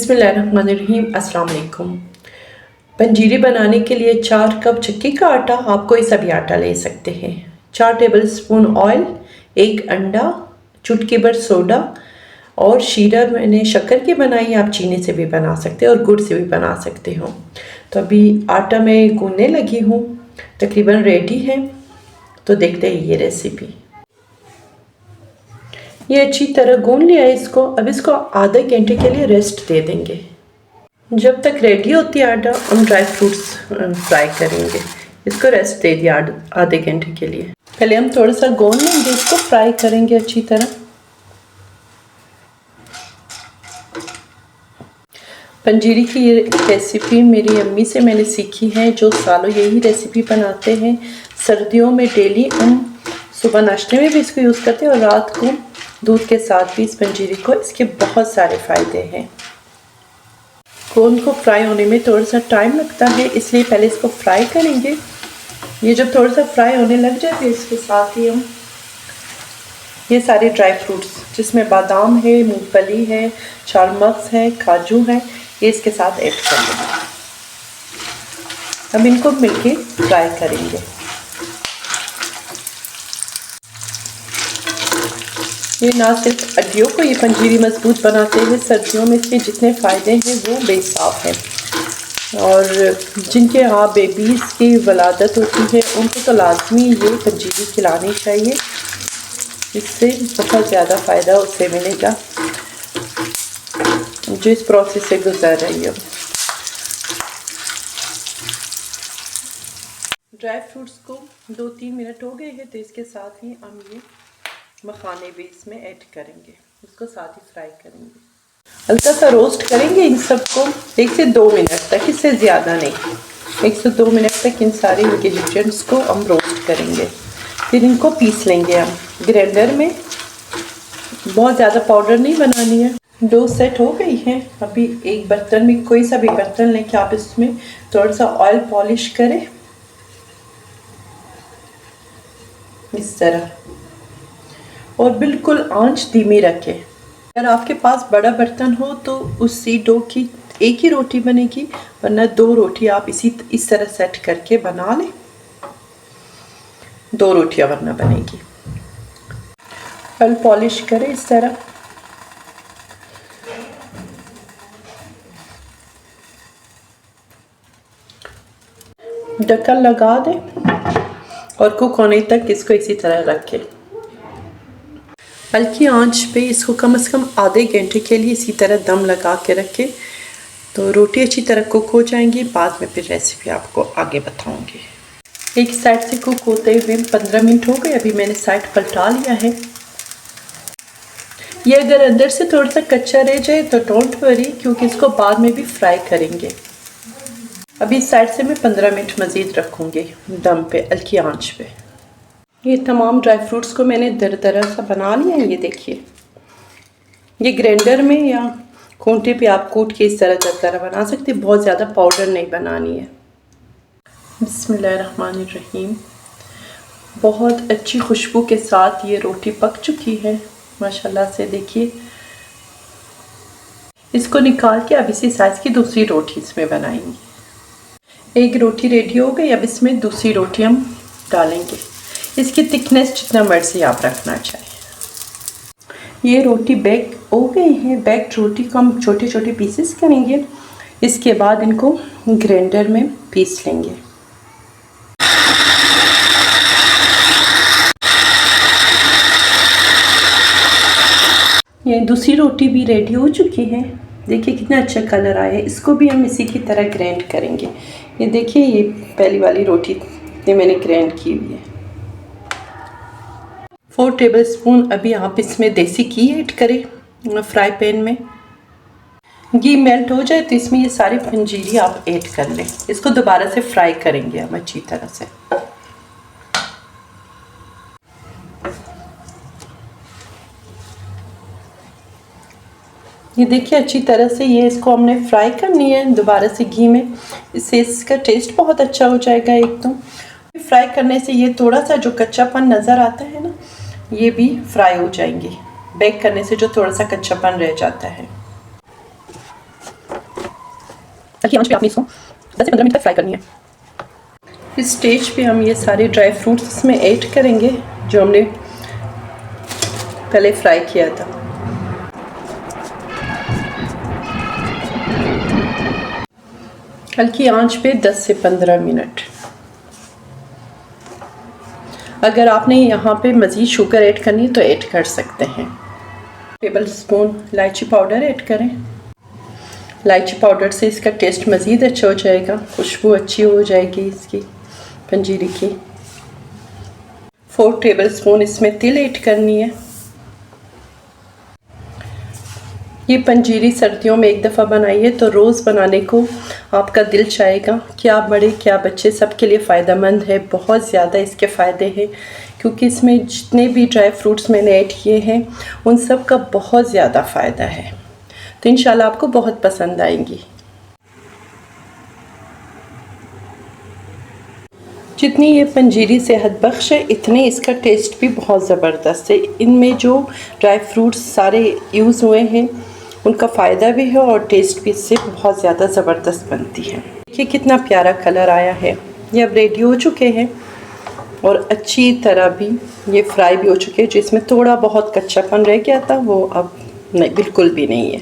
बिस्मिल्लाहिर्रहमानिर्रहीम। अस्सलाम वालेकुम। पंजीरी बनाने के लिए 4 कप चक्की का आटा, आप कोई सा भी आटा ले सकते हैं। 4 टेबल स्पून ऑयल, 1 अंडा, चुटकी भर सोडा और शीरा मैंने शक्कर की बनाई, आप चीनी से भी बना सकते हैं और गुड़ से भी बना सकते हो। तो अभी आटा मैं गूंदने लगी हूँ, तकरीबन रेडी है। तो देखते हैं ये रेसिपी। ये अच्छी तरह गूंद लिया है इसको। अब इसको आधे घंटे के लिए रेस्ट दे देंगे। जब तक रेडी होती है आटा, हम ड्राई फ्रूट्स फ्राई करेंगे। इसको रेस्ट दे दिया आधे घंटे के लिए। पहले हम थोड़ा सा गूंद लेंगे, इसको फ्राई करेंगे अच्छी तरह। पंजीरी की ये रेसिपी मेरी अम्मी से मैंने सीखी है, जो सालों यही रेसिपी बनाते हैं। सर्दियों में डेली हम सुबह नाश्ते में भी इसको यूज़ करते हैं और रात को दूध के साथ भी इस पंजीरी को। इसके बहुत सारे फ़ायदे हैं। कोन को फ्राई होने में थोड़ा सा टाइम लगता है, इसलिए पहले इसको फ्राई करेंगे। ये जब थोड़ा सा फ्राई होने लग जाए तो इसके साथ ही हम ये सारे ड्राई फ्रूट्स, जिसमें बादाम है, मूंगफली है, चालमगज़ है, काजू है, ये इसके साथ ऐड कर देंगे। अब इनको मिलके फ्राई करेंगे। ये ना सिर्फ हड्डियों को ये पंजीरी मजबूत बनाते हैं, सर्दियों में इसके जितने फ़ायदे हैं वो बेसाब हैं। और जिनके यहाँ बेबीज़ की वलादत होती है उनको तो लाजमी ये पंजीरी खिलानी चाहिए। इससे बहुत ज़्यादा फ़ायदा उससे मिलेगा जो इस प्रोसेस से गुजर रही हो। ड्राई फ्रूट्स को 2-3 मिनट हो गए हैं, तो इसके साथ ही हम ये मखाने भी इसमें ऐड करेंगे। इसको साथ ही फ्राई करेंगे, हल्का सा रोस्ट करेंगे इन सबको 1 से 2 मिनट तक, इससे ज़्यादा नहीं। 1 से 2 मिनट तक इन सारे इंग्रेडिएंट्स को हम रोस्ट करेंगे। फिर इनको पीस लेंगे हम ग्राइंडर में। बहुत ज़्यादा पाउडर नहीं बनानी है। डो सेट हो गई है। अभी एक बर्तन में, कोई सा भी बर्तन लेके आप इसमें थोड़ा सा ऑयल पॉलिश करें इस तरह, और बिल्कुल आंच धीमी रखें। अगर आपके पास बड़ा बर्तन हो तो उसी डो की एक ही रोटी बनेगी, वरना 2 रोटी आप इस तरह सेट करके बना लें। 2 रोटियां वरना बनेगी। ऑयल पॉलिश करें इस तरह। ढक्कन लगा दें और कुक होने तक इसको इसी तरह रखें। हल्की आंच पे इसको कम से कम आधे घंटे के लिए इसी तरह दम लगा के रखें, तो रोटी अच्छी तरह कुक हो जाएंगी। बाद में फिर रेसिपी आपको आगे बताऊंगी। एक साइड से कुक होते हुए 15 मिनट हो गए। अभी मैंने साइड पलटा लिया है। ये अगर अंदर से थोड़ा सा कच्चा रह जाए तो डोंट वरी, क्योंकि इसको बाद में भी फ्राई करेंगे। अभी इस साइड से मैं 15 मिनट मज़ीद रखूँगी दम पे, हल्की आंच पे। ये तमाम ड्राई फ्रूट्स को मैंने दरदरा सा बना लिया है। ये देखिए, ये ग्राइंडर में या खूंटे पे आप कूट के इस तरह दरदरा बना सकते हैं। बहुत ज़्यादा पाउडर नहीं बनानी है। बिस्मिल्लाहिर्रहमानिर्रहीम। बहुत अच्छी खुशबू के साथ ये रोटी पक चुकी है माशाल्लाह से। देखिए, इसको निकाल के अब इसी साइज़ की दूसरी रोटी इसमें बनाएंगे। एक रोटी रेडी हो गई। अब इसमें दूसरी रोटी हम डालेंगे। इसकी थिकनेस जितना मर्जी आप रखना चाहिए। ये रोटी बेक हो गई है। बेक्ड रोटी को हम छोटे छोटे पीसेस करेंगे। इसके बाद इनको ग्राइंडर में पीस लेंगे। ये दूसरी रोटी भी रेडी हो चुकी है। देखिए कितना अच्छा कलर आया है। इसको भी हम इसी की तरह ग्राइंड करेंगे। ये देखिए, ये पहली वाली रोटी मैंने ग्राइंड की हुई है। 4 टेबल स्पून अभी आप इसमें देसी घी ऐड करें फ्राई पैन में। घी मेल्ट हो जाए तो इसमें ये सारी पंजीरी आप ऐड कर लें। इसको दोबारा से फ्राई करेंगे हम अच्छी तरह से। ये देखिए अच्छी तरह से ये इसको हमने फ्राई करनी है दोबारा से घी में। इससे इसका टेस्ट बहुत अच्छा हो जाएगा। एक तो फ्राई करने से ये थोड़ा सा जो कच्चापन नज़र आता है ना, ये भी फ्राई हो जाएंगे। बेक करने से जो थोड़ा सा कच्चापन रह जाता है। हल्की आंच पे आपने इसको 10 से 15 मिनट तक फ्राई करनी है। इस स्टेज पे हम ये सारे ड्राई फ्रूट्स इसमें ऐड करेंगे जो हमने पहले फ्राई किया था। हल्की आंच पे 10 से 15 मिनट। अगर आपने यहाँ पे मज़ीद शुगर ऐड करनी है तो ऐड कर सकते हैं। टेबल स्पून इलायची पाउडर ऐड करें। इलायची पाउडर से इसका टेस्ट मज़ीद अच्छा हो जाएगा, खुशबू अच्छी हो जाएगी इसकी पंजीरी की। 4 टेबल स्पून इसमें तिल ऐड करनी है। ये पंजीरी सर्दियों में एक दफ़ा बनाइए तो रोज़ बनाने को आपका दिल चाहेगा। क्या बड़े क्या बच्चे सबके लिए फ़ायदेमंद है, बहुत ज़्यादा इसके फ़ायदे हैं क्योंकि इसमें जितने भी ड्राई फ्रूट्स मैंने ऐड किए हैं उन सब का बहुत ज़्यादा फ़ायदा है, तो इंशाल्लाह आपको बहुत पसंद आएंगी। जितनी ये पंजीरी सेहत बख्श है इतने इसका टेस्ट भी बहुत ज़बरदस्त है। इनमें जो ड्राई फ्रूट्स सारे यूज़ हुए हैं उनका फ़ायदा भी है और टेस्ट भी इससे बहुत ज़्यादा ज़बरदस्त बनती है। देखिए कितना प्यारा कलर आया है। ये अब रेडी हो चुके हैं और अच्छी तरह भी ये फ्राई भी हो चुके हैं। जिसमें थोड़ा बहुत कच्चापन रह गया था वो अब नहीं, बिल्कुल भी नहीं है।